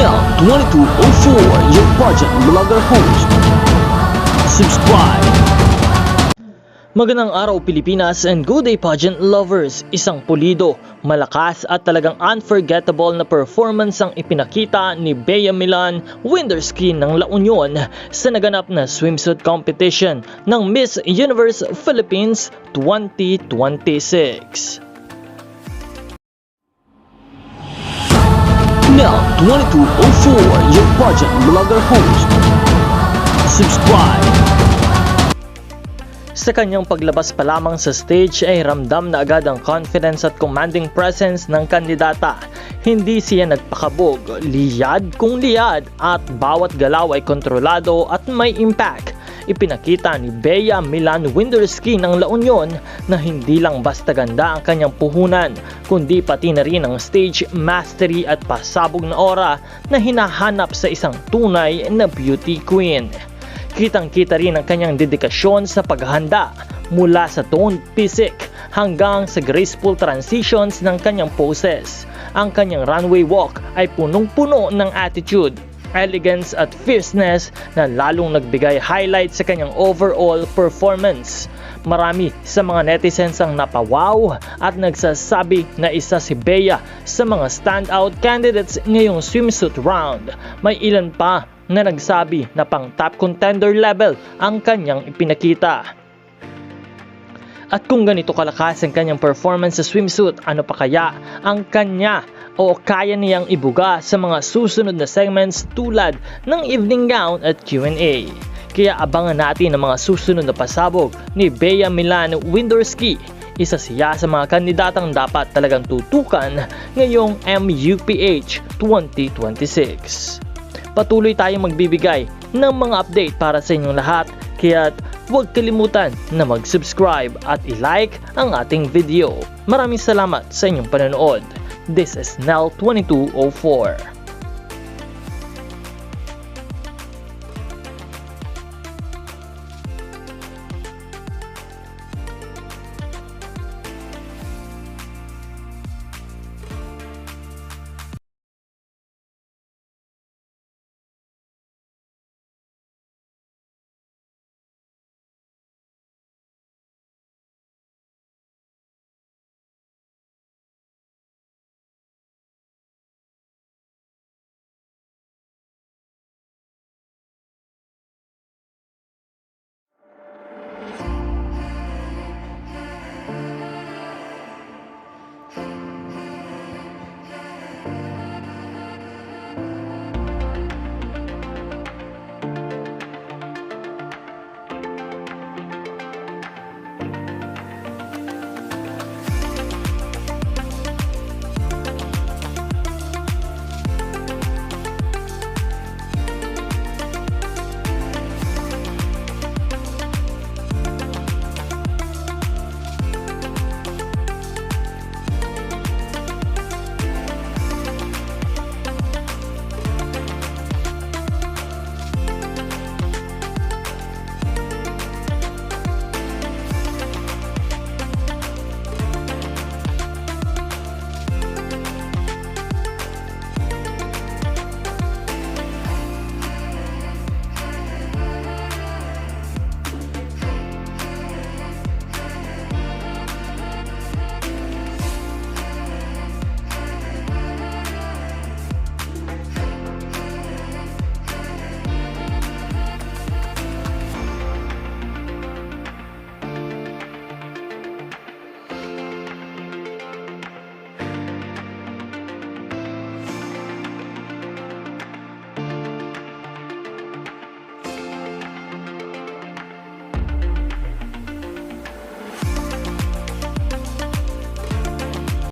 Nel 2204, your pageant vlogger host. Subscribe! Magandang araw Pilipinas and good day pageant lovers! Isang pulido, malakas at talagang unforgettable na performance ang ipinakita ni Bea Milan Winderski ng La Union sa naganap na swimsuit competition ng Miss Universe Philippines 2026. Nel 2204, your pageant vlogger host. Subscribe! Sa kanyang paglabas pa lamang sa stage ay ramdam na agad ang confidence at commanding presence ng kandidata. Hindi siya nagpakabog, liyad kung liyad at bawat galaw ay kontrolado at may impact. Ipinakita ni Bea Milan Winderski ng La Union na hindi lang basta ganda ang kanyang puhunan, kundi pati na rin ang stage mastery at pasabog na aura na hinahanap sa isang tunay na beauty queen. Kitang-kita rin ang kanyang dedikasyon sa paghahanda mula sa toned physique hanggang sa graceful transitions ng kanyang poses. Ang kanyang runway walk ay punong-puno ng attitude, elegance at fierceness na lalong nagbigay highlight sa kanyang overall performance. Marami sa mga netizens ang napawaw at nagsasabi na isa si Bea sa mga standout candidates ngayong swimsuit round. May ilan pa na nagsabi na pang top contender level ang kanyang ipinakita. At kung ganito kalakas ang kanyang performance sa swimsuit, ano pa kaya ang kanya o kaya niyang ibuga sa mga susunod na segments tulad ng evening gown at Q&A. Kaya abangan natin ang mga susunod na pasabog ni Bea Milan Winderski. Isa siya sa mga kandidatang dapat talagang tutukan ngayong MUPH 2026. Patuloy tayong magbibigay ng mga update para sa inyong lahat, kaya huwag kalimutan na mag-subscribe at i-like ang ating video. Maraming salamat sa inyong panonood. This is Nel 2204.